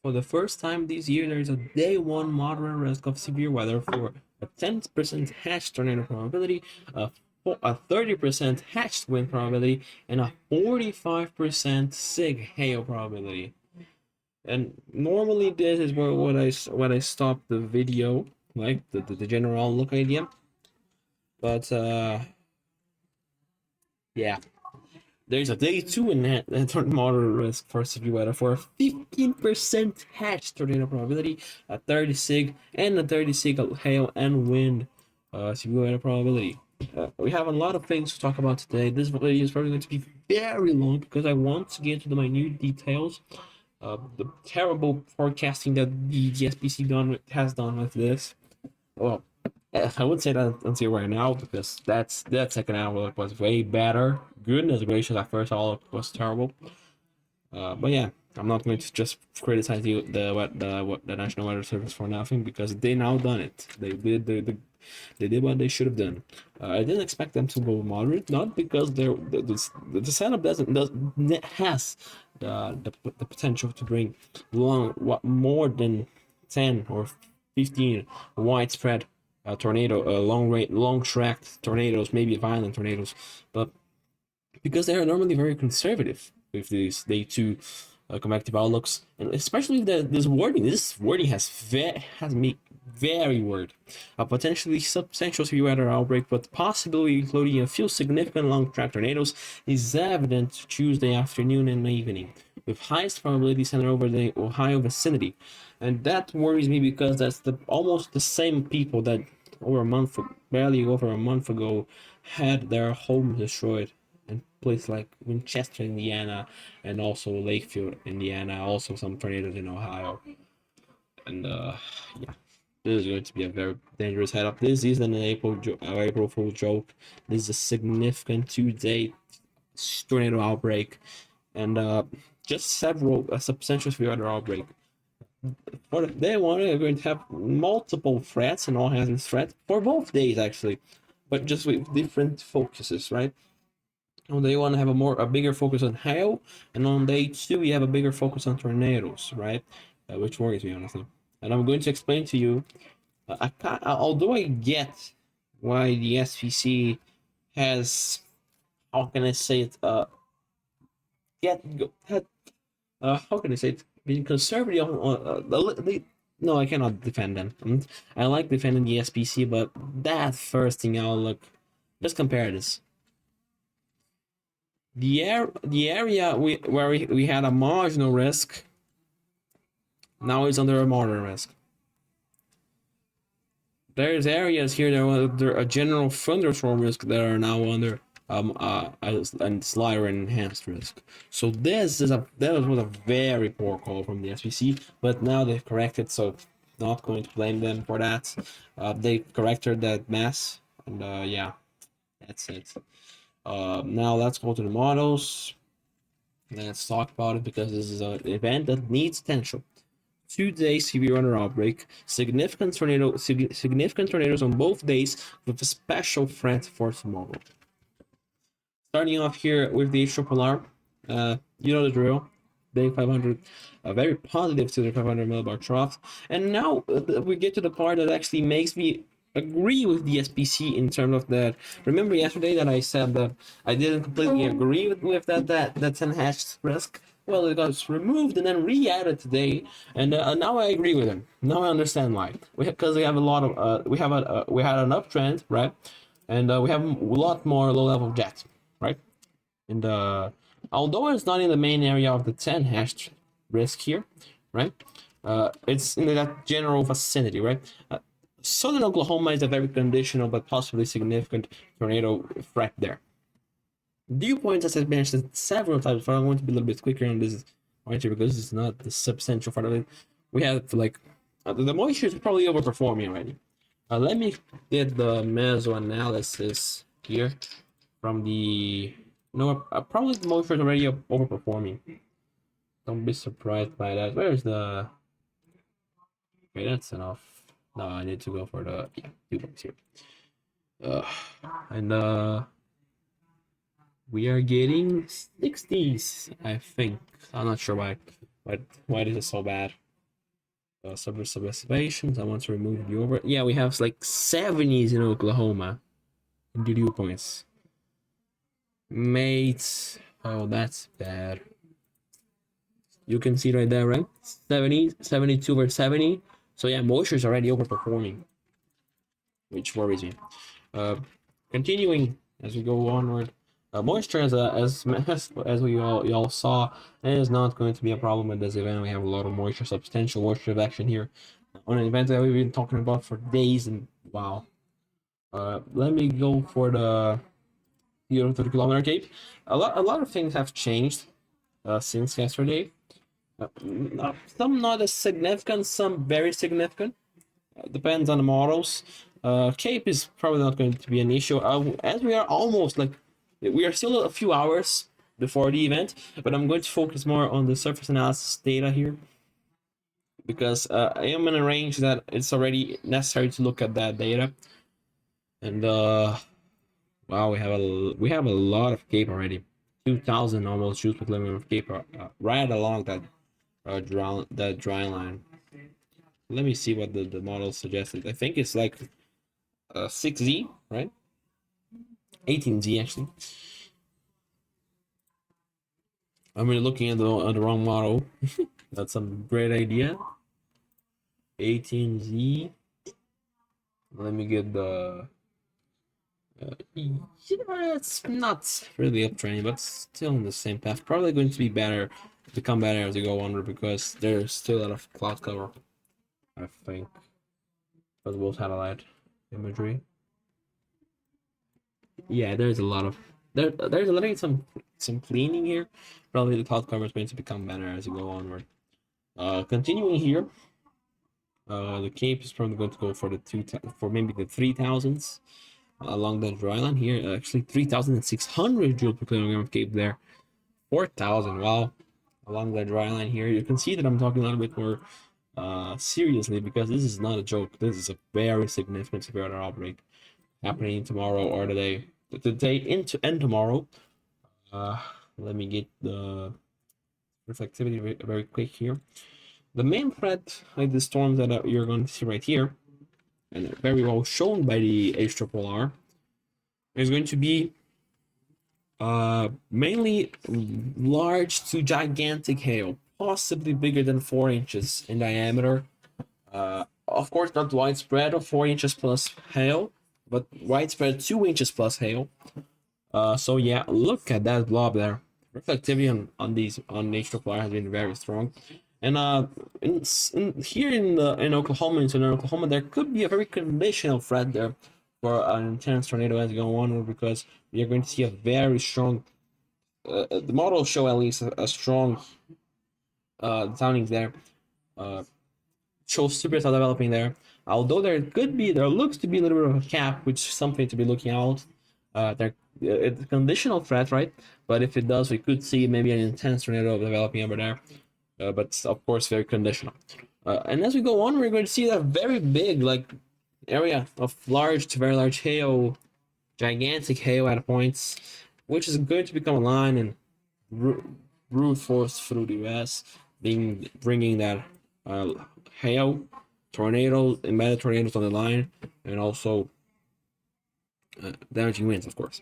For the first time this year, there is a day one moderate risk of severe weather for a 10% hatched tornado probability, a 30% hatched wind probability, and a 45% sig hail probability. And normally this is what I stop the video, like the general look idea. But yeah, there's a day two in moderate risk for severe weather for a 15% hatch tornado probability, a 30 sig, and a 30 sig hail and wind severe weather probability. We have a lot of things to talk about today. This video is probably going to be very long because I want to get into the minute details. The terrible forecasting that the GSPC has done with this. Well, I would say that until right now because that second outlook was way better. Goodness gracious, at first outlook was terrible. But yeah, I'm not going to just criticize the National Weather Service for nothing because they now done it. They did what they should have done. I didn't expect them to go moderate, not because the setup does has the potential to bring more than 10 or 15 widespread long tracked tornadoes, maybe violent tornadoes, but because they are normally very conservative with these day two convective outlooks, and especially this wording. This wording has me very worried. A potentially substantial severe weather outbreak, but possibly including a few significant long track tornadoes, is evident Tuesday afternoon and evening, with highest probability centered over the Ohio vicinity, and that worries me because that's almost the same people that barely over a month ago, had their homes destroyed in places like Winchester, Indiana, and also Lakefield, Indiana. Also, some tornadoes in Ohio, and yeah, this is going to be a very dangerous setup. This isn't an April Fool joke. This is a significant 2-day tornado outbreak, and just several a substantial severe weather outbreak. For day one, we're going to have multiple threats and all hazardous threats for both days actually, but just with different focuses, right? On day one, have a bigger focus on hail, and on day two, you have a bigger focus on tornadoes, right? Which worries me honestly. And I'm going to explain to you. Although I get why the SPC has, how can I say it? Get had how can I say it? Being conservative no, I cannot defend them. I like defending the SPC, but that first thing I'll look. Just compare this. The area where we had a marginal risk now is under a moderate risk. There's areas here that are under a general thunderstorm risk that are now under a slider enhanced risk. So that was a very poor call from the SPC, but now they've corrected, so not going to blame them for that. They corrected that mess, and yeah, that's it. Now let's go to the models. Let's talk about it because this is an event that needs attention. 2 days severe weather outbreak, significant tornadoes on both days with a special threat for tomorrow. Starting off here with the triple R, you know the drill. Day 500, very positive to the 500 millibar trough. And now we get to the part that actually makes me agree with the SPC in terms of that. Remember yesterday that I said that I didn't completely agree with that 10 hash risk? Well, it got removed and then re-added today, and now I agree with him. Now I understand why. Because we have a lot of we had an uptrend, right? And we have a lot more low-level jets, right? And although it's not in the main area of the 10 hash risk here, right? It's in that general vicinity, right? Southern Oklahoma is a very conditional but possibly significant tornado threat there. Dew points, as I mentioned several times before, I want to be a little bit quicker on this point here because it's not the substantial part of it. We have like the moisture is probably overperforming already. Let me get the meso analysis here from the no, probably the moisture is already overperforming. Don't be surprised by that. Where's the? Okay, that's enough. No, I need to go for the dew points here. And we are getting 60s, I think. I'm not sure why this is so bad. Subestimations. I want to remove the over. Yeah, we have like 70s in Oklahoma in the dew points. Mates. Oh, that's bad. You can see right there, right? 70, 72 over 70. So yeah, moisture is already overperforming, which worries me. Uh, Continuing as we go onward, moisture as we all saw is not going to be a problem at this event. We have a lot of moisture, substantial moisture action here on an event that we've been talking about for days, and wow. Let me go for the 30-kilometer cape. A lot of things have changed since yesterday. Some not as significant, some very significant. Depends on the models. Cape is probably not going to be an issue as we are almost like we are still a few hours before the event, but I'm going to focus more on the surface analysis data here because I am in a range that it's already necessary to look at that data. And wow, we have a lot of cape already, 2,000 almost joules per kilometer of cape right along that dry line. Let me see what the model suggested. I think it's like 6Z, right? 18Z actually. I'm really looking at the wrong model. That's a great idea. 18Z. Let me get the. Yeah, it's not really uptrending, but still on the same path. Probably going to be better, become better as we go onward because there's still a lot of cloud cover. I think. Visible satellite imagery. Yeah, there's a lot of there's a little some cleaning here. Probably the cloud cover is going to become better as you go onward. Continuing here, the cape is probably going to go for for maybe the 3,000s along that dry line here. Actually, 3,600 joule per kilogram of cape there. 4,000. Wow, along that dry line here, you can see that I'm talking a little bit more seriously because this is not a joke. This is a very significant severe weather outbreak happening tomorrow or the day into and tomorrow. Uh, Let me get the reflectivity very quick here. The main threat, like the storms that you're going to see right here, and very well shown by the H-R, is going to be mainly large to gigantic hail, possibly bigger than 4 inches in diameter. Of course, not widespread of 4 inches plus hail, but widespread 2 inches plus hail. So yeah, look at that blob there. Reflectivity on H-R has been very strong. And here in Oklahoma, in Southern Oklahoma, there could be a very conditional threat there for an intense tornado as going on, because we are going to see a very strong. The models show at least a strong soundings there. Shows supercell developing there. Although there looks to be a little bit of a cap, which is something to be looking out. It's a conditional threat, right? But if it does, we could see maybe an intense tornado developing over there. But of course, very conditional. And as we go on, we're going to see that very big, like, area of large to very large hail, gigantic hail at points, which is going to become a line and brute force through the U.S., bringing that hail, tornadoes, embedded tornadoes on the line, and also damaging winds, of course.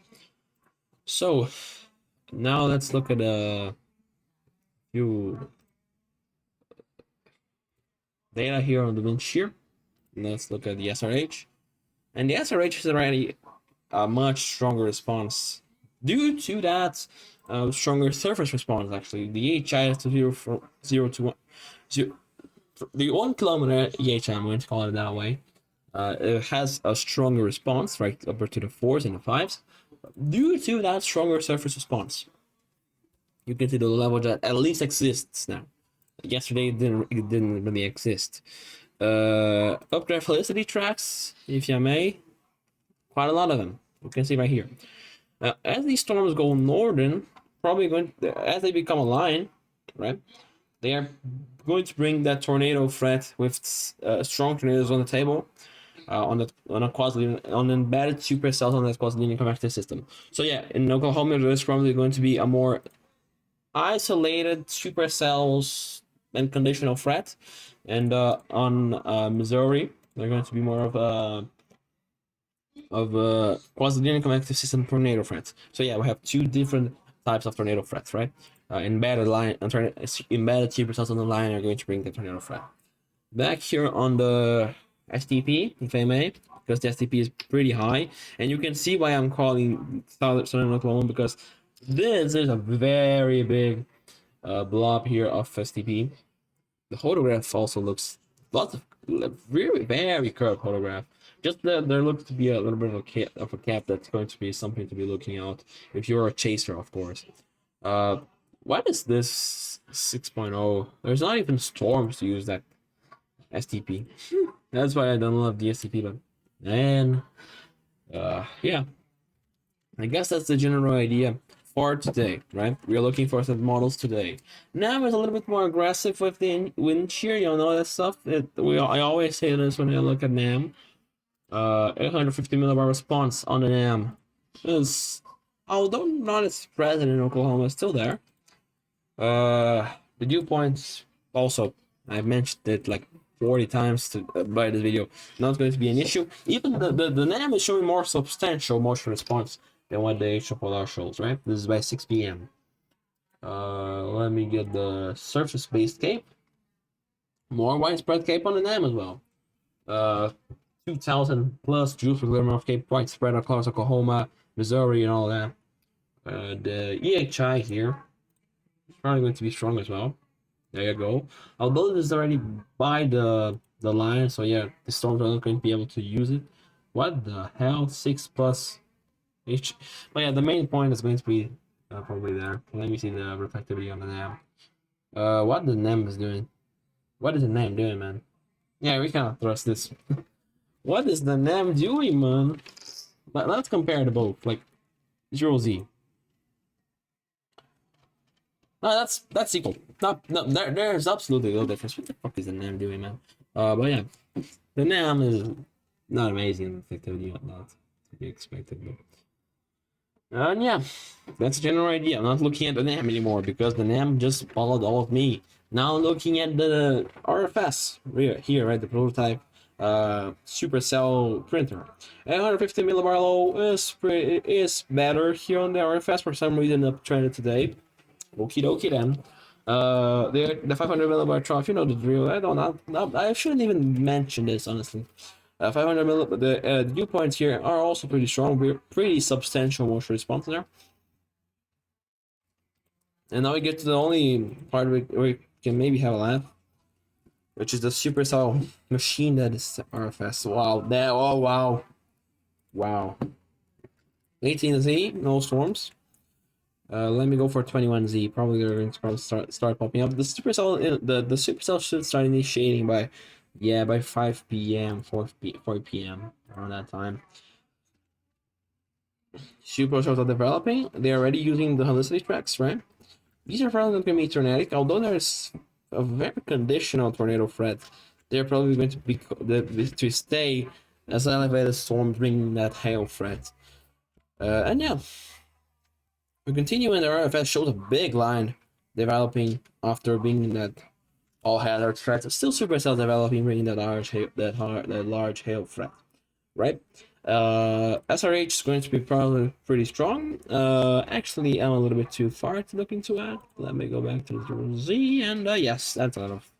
So now let's look at a few data here on the wind shear. Let's look at the SRH. And the SRH is already a much stronger response due to that stronger surface response. Actually, the EHI is to 0 to 1. The 1 kilometer EHI, I'm going to call it that way, it has a stronger response, right, up to the 4s and the 5s, due to that stronger surface response. You can see the level that at least exists now. Yesterday it didn't really exist. Updraft helicity tracks, if you may, quite a lot of them. You can see right here. As these storms go northern, probably as they become a line, right? They are going to bring that tornado threat with strong tornadoes on the table, on embedded supercells on that quasi-linear convective system. So yeah, in Oklahoma, there's probably going to be a more isolated supercells and conditional threat, and on Missouri, they're going to be more of quasi-dynamic connective system tornado threats. So yeah, we have two different types of tornado threats, right? Embedded line, embedded supercells on the line are going to bring the tornado threat. Back here on the STP, if I may, because the STP is pretty high, and you can see why I'm calling Southern Oklahoma, because this is a very big blob here of STP. The photograph also looks lots of really very curved photograph. Just that there looks to be a little bit of a cap that's going to be something to be looking out if you're a chaser, of course. Uh, what is this 6.0? There's not even storms to use that STP. That's why I don't love the STP, but and yeah, I guess that's the general idea for today, right? We're looking for some models today. Nam is a little bit more aggressive with the wind shear, you know that stuff. I always say this when I look at Nam. 850 millibar response on the Nam is, although not as present in Oklahoma, still there. The dew points also, I've mentioned it like 40 times by this video, not going to be an issue. Even the NAM is showing more substantial motion response than what the HPLR shows, right? This is by 6 p.m. Let me get the surface-based cape. More widespread cape on the NAM as well. 2,000 plus joules per kilometer of cape widespread across Oklahoma, Missouri, and all that. The EHI here is probably going to be strong as well. There you go. Although this is already by the line, so yeah, the storms are not going to be able to use it. What the hell? 6 plus H. But yeah, the main point is going to be probably there. Let me see the reflectivity on the NAM. What the NAM is doing? What is the NAM doing, man? Yeah, we cannot trust this. What is the NAM doing, man? Let's compare the both, like 0Z. No, that's equal. There's absolutely no difference. What the fuck is the NAM doing, man? But yeah, the NAM is not amazing in effectivity, not to be expected. But and yeah, that's the general idea. I'm not looking at the NAM anymore because the NAM just followed all of me. Now looking at the RFS here, right? The prototype supercell printer. 850 millibar low is better here on the RFS for some reason uptrended today. Okie dokie then. The 500 millibar trough, you know the drill. I shouldn't even mention this honestly. 500 millibar. The dew points here are also pretty strong. We're pretty substantial motion response there. And now we get to the only part where we can maybe have a laugh, which is the supercell machine that is RFS. Wow, oh wow. 18Z, no storms. Let me go for 21Z. Probably they're going to start popping up. The supercell should start initiating by 5 p.m. 4 p.m. around that time. Supercells are developing. They're already using the helicity tracks, right? These are probably going to be tornadic, although there's a very conditional tornado threat. They're probably going to be to stay as elevated storms bringing that hail threat. And yeah, we continue, and the RFS shows a big line developing after being that all hazard threat. Still supercells developing, bringing that large hail threat, right? SRH is going to be probably pretty strong. Actually, I'm a little bit too far to look into it. Let me go back to the Z, and yes, that's a lot of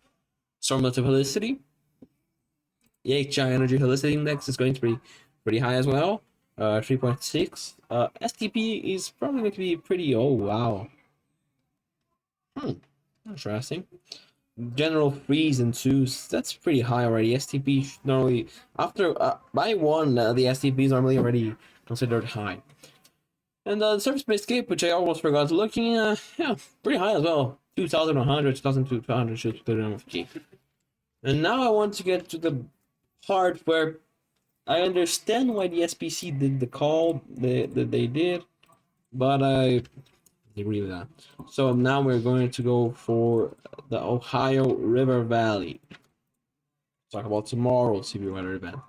storm relative helicity. EHI energy helicity index is going to be pretty high as well. 3.6. STP is probably going to be pretty. Oh wow. Interesting. General freeze and twos, that's pretty high already. STP normally after by 1 the STP is normally already considered high. And the surface-based cape, which I almost forgot looking, yeah, pretty high as well. 2,100, 2,200 shoots per MFG. And now I want to get to the part where I understand why the SPC did the call that they did, but I agree with that. So now we're going to go for the Ohio River Valley. Talk about tomorrow's severe weather event.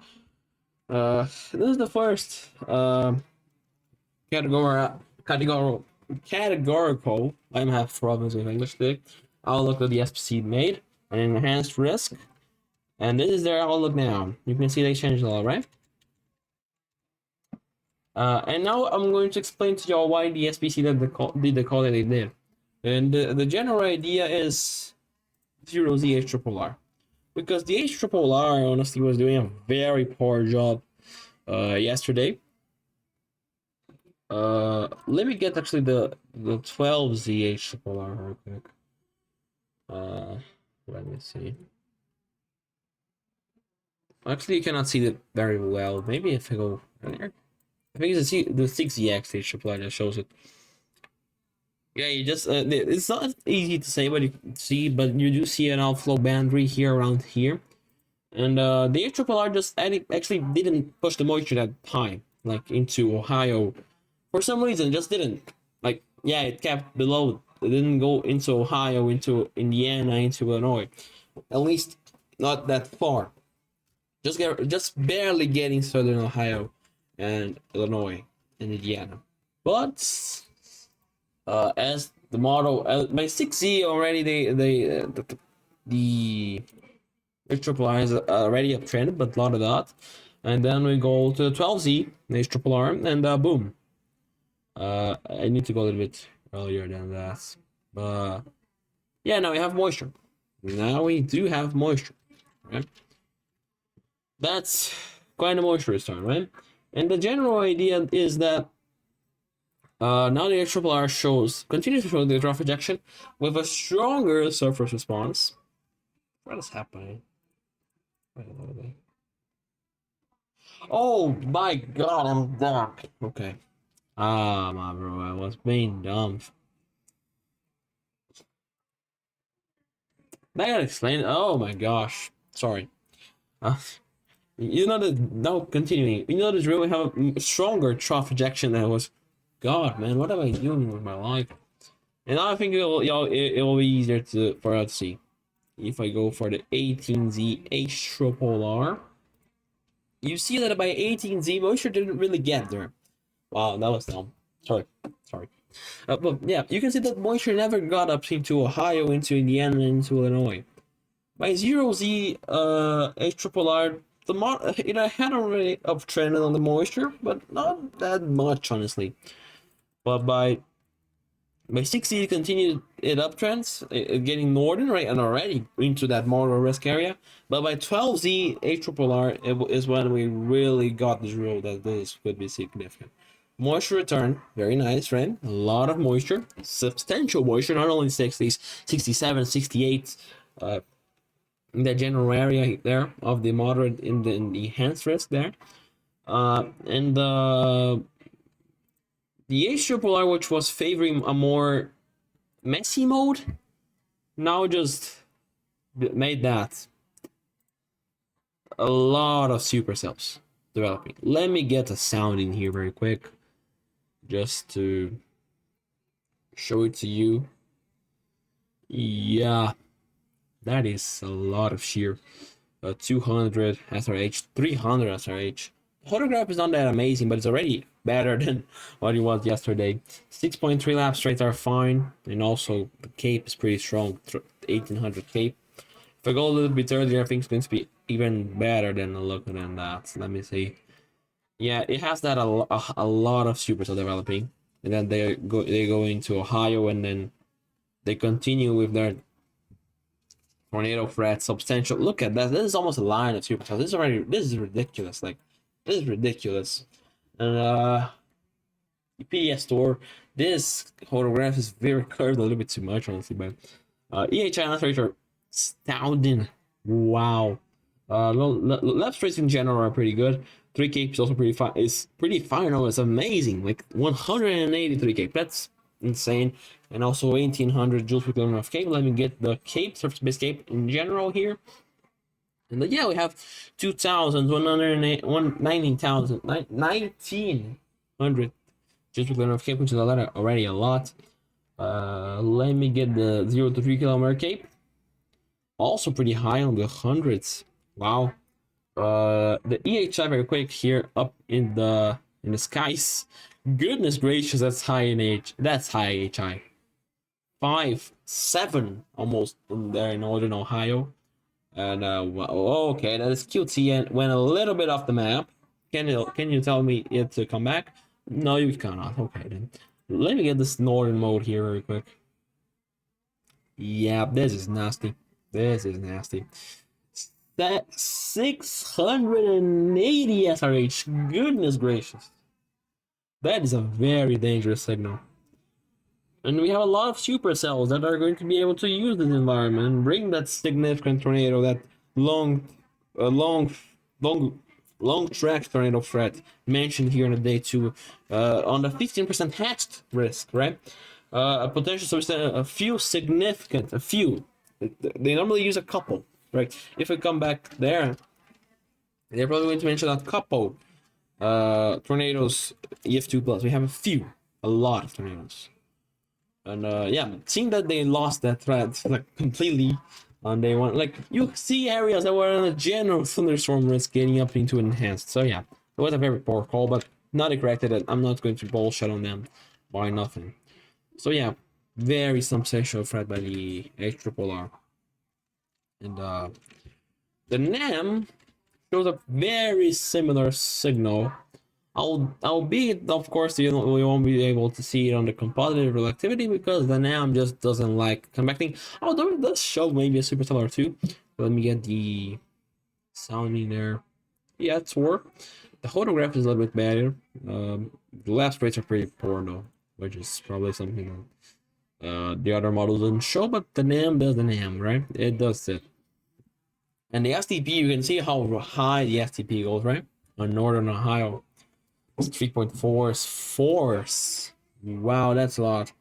This is the first categorical. I'm half problems with English today. outlook that the SPC made, an enhanced risk, and this is their outlook now. You can see they changed a lot, right? And now I'm going to explain to y'all why the SPC did the call that they did. And the general idea is 0Z H triple R. Because the H triple R honestly was doing a very poor job yesterday. Let me get actually the 12Z H triple R real quick. Let me see. Actually, you cannot see it very well. Maybe if I go there. I think it's the 6ZX H triple R that shows it. Yeah, you just it's not easy to say, but you see, but you do see an outflow boundary here around here, and the H triple R just actually didn't push the moisture that high, like into Ohio, for some reason. Just didn't. Like, yeah, it kept below. It didn't go into Ohio, into Indiana, into Illinois, at least not that far. Just barely getting southern Ohio and Illinois and Indiana, but as the model by 6Z already the H triple R is already uptrended, but not a lot. And then we go to the 12Z H triple R, and boom. I need to go a little bit earlier than that, but yeah, now we have moisture. Now we do have moisture, right? That's quite a moisture return, right? And the general idea is that now the triple R continues to show the draft ejection with a stronger surface response. What is happening? Oh my god, I'm dumb. Okay. My bro, I was being dumb. I gotta explain it. Oh my gosh. Sorry. You know that now continuing. You know this really have a stronger trough ejection than it was. God, man, what am I doing with my life? And now I think it will be easier for us to see. If I go for the 18Z H triple R, you see that by 18Z, moisture didn't really get there. Wow, that was dumb. Sorry. But yeah, you can see that moisture never got up into Ohio, into Indiana, into Illinois. By 0Z H triple R, it had already uptrended on the moisture, but not that much, honestly. But by 6Z, it continued it uptrends, getting northern, right, and already into that moderate risk area. But by 12Z H triple R, is when we really got this rule that this could be significant. Moisture return, very nice, right? A lot of moisture, substantial moisture, not only 60s, 67, 68, in the general area there of the moderate in the enhanced risk there. And the H triple R, which was favoring a more messy mode, now just made that a lot of supercells developing. Let me get a sound in here very quick, just to show it to you. Yeah, that is a lot of shear. 200 SRH, 300 SRH. The photograph is not that amazing, but it's already better than what it was yesterday. 6.3 lap straights are fine, and also the cape is pretty strong, 1800 cape. If I go a little bit earlier, I think it's going to be even better than looking than that. Let me see. Yeah, it has that a lot of supercell developing, and then they go into Ohio, and then they continue with their tornado threat substantial. Look at that. This is almost a line of supercells. This is ridiculous. Like, this is ridiculous. And PDS store, this photograph is very curved a little bit too much, honestly, but EHI left rates are astounding. Wow. Left rates in general are pretty good. 3K is also pretty fine. It's pretty fine. Oh, it's amazing. Like 183K. That's insane. And also 1800 joules per kilometer of cape. Let me get the cape, surface based cape in general here. And then, yeah, we have 1900 joules per kilometer of cape, which is already a lot. Let me get the 0 to 3 kilometer cape. Also pretty high on the hundreds. Wow. The EHI very quick here up in the skies. Goodness gracious, that's high in H. That's high HI. 5, 7 almost in there in northern Ohio. And okay, that is QT and went a little bit off the map. Can you tell me it to come back? No, you cannot. Okay then. Let me get this northern mode here very quick. Yeah, this is nasty. This is nasty. That 680 SRH. Goodness gracious. That is a very dangerous signal. And we have a lot of supercells that are going to be able to use this environment and bring that significant tornado, that long, uh, long, long, long track tornado threat mentioned here in the day two, on the 15% hatched risk, right? A potential substantial, a few significant, a few. They normally use a couple, right? If we come back there, they're probably going to mention a couple tornadoes EF2 plus. We have a lot of tornadoes. And yeah, seeing that they lost that threat like completely on day one, like you see areas that were on a general thunderstorm risk getting up into enhanced. So yeah, it was a very poor call, but not corrected it. I'm not going to bullshit on them by nothing. So yeah, very substantial threat by the HRRR. And the NAM shows a very similar signal. Albeit, of course, we won't be able to see it on the compositive relativity because the NAM just doesn't like convecting. Although it does show maybe a superstellar too. Let me get the sounding there. Yeah, it's work. The photograph is a little bit better. The lapse rates are pretty poor though, which is probably something the other models didn't show, but the NAM does the NAM, right? It does it. And the STP, you can see how high the STP goes, right? On Northern Ohio. 3.4 is force. Wow, that's a lot.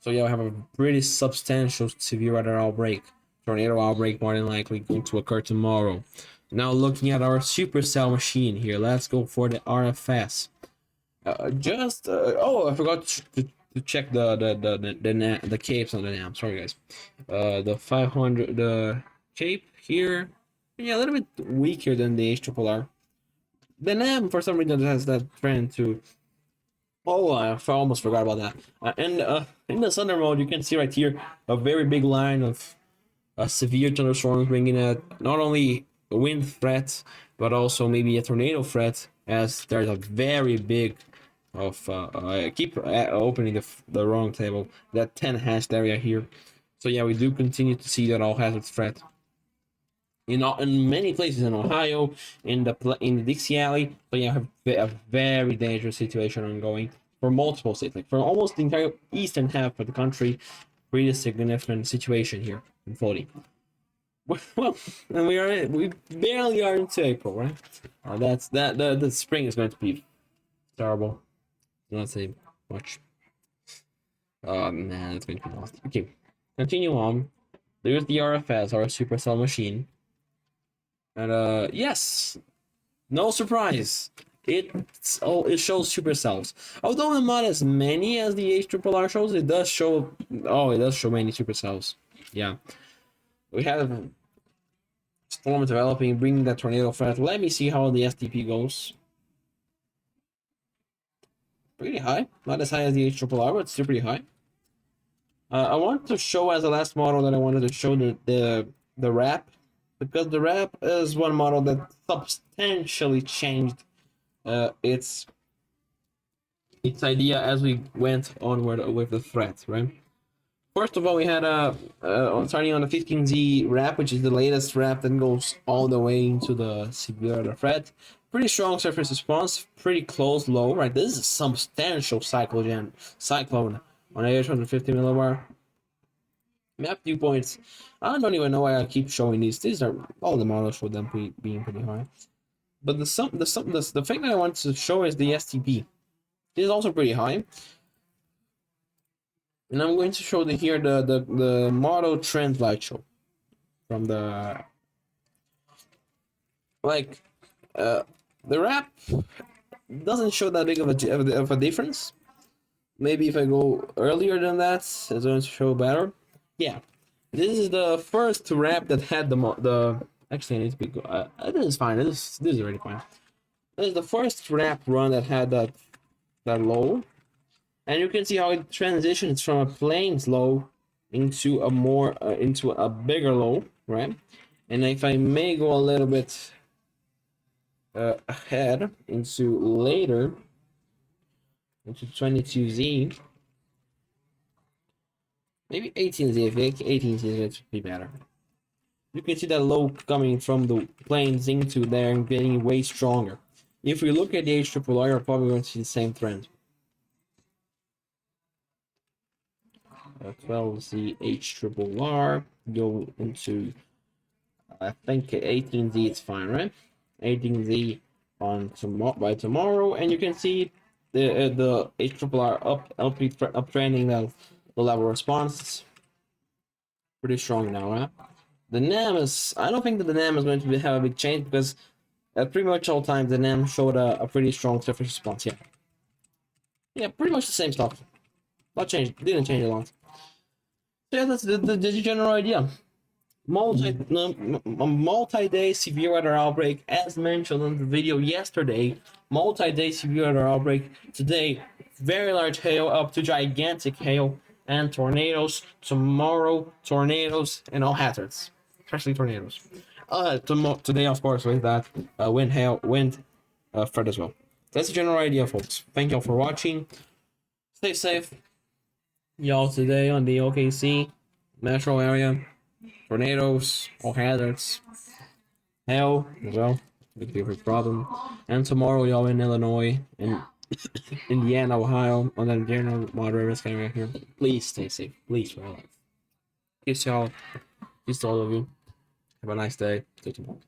So yeah, we have a pretty substantial severe weather outbreak. Tornado outbreak more than likely going to occur tomorrow. Now looking at our supercell machine here, let's go for the RFS. Oh, I forgot to check the capes on the NAM. Sorry guys. The 500 the cape here, yeah, a little bit weaker than the HRRR. The NAM for some reason has that trend to. Oh, I almost forgot about that. And in the thunder mode, you can see right here a very big line of severe thunderstorms bringing not only a wind threat but also maybe a tornado threat. As there's a very big of I keep opening the wrong table, that 10 hashed area here. So yeah, we do continue to see that all hazard threat in many places in Ohio, in the Dixie Alley. So yeah, have a very dangerous situation ongoing for multiple states, like for almost the entire eastern half of the country. Pretty significant situation here in Florida. Well, and we barely are into April, right? That's the spring is going to be terrible. Not say much. Oh man, it's going to be nasty. Okay, continue on. There's the RFS, our supercell machine. And yes, no surprise. It shows supercells. Although not as many as the HRRR shows, it does show. Oh, it does show many supercells. Yeah, we have storm developing, bringing that tornado threat. Let me see how the STP goes. Pretty high, not as high as the HRRR, but still pretty high. I want to show as the last model that I wanted to show the wrap, because the wrap is one model that substantially changed its idea as we went onward with the threat, right? First of all, we had starting on the 15Z wrap, which is the latest wrap that goes all the way into the severe threat. Pretty strong surface response, pretty close low, right? This is a substantial cyclone on 850 millibar. Map viewpoints. I don't even know why I keep showing these. These are all the models for them being pretty high. But the thing that I want to show is the STP. This is also pretty high. And I'm going to show here the model trend slideshow from the the wrap doesn't show that big of a difference. Maybe if I go earlier than that, it's going to show better. Yeah, this is the first wrap that had the. Actually, I need to be. This is fine. This is already fine. This is the first wrap run that had that low. And you can see how it transitions from a plain low into a more into a bigger low, right? And if I may go a little bit ahead into later into 22Z, maybe 18Z. If 18Z it would be better. You can see that low coming from the planes into there and getting way stronger. If we look at the HRRR, you're probably going to see the same trend. 12Z HRRR go into, I think 18Z it's fine, right? 18Z on by tomorrow, and you can see the HRRR uptrending the level response. Pretty strong now, right? The NAM is, I don't think that the NAM is going to have a big change because at pretty much all times the NAM showed a pretty strong surface response. Yeah, yeah, pretty much the same stuff. Not changed, didn't change a lot. So yeah, that's the general idea. Multi-day severe weather outbreak, as mentioned in the video yesterday. Multi-day severe weather outbreak today. Very large hail up to gigantic hail and tornadoes. Tomorrow, tornadoes and all hazards, especially tornadoes. Today, of course, with that wind threat as well. That's the general idea, folks. Thank y'all for watching. Stay safe. Y'all today on the OKC metro area. Tornadoes, all hazards, hail as well, big big problem. And tomorrow, y'all in Illinois and Indiana, Ohio, on the general moderate risk area here. Please stay safe. Please, for your life. Peace, y'all. Peace to all of you. Have a nice day. Stay tuned.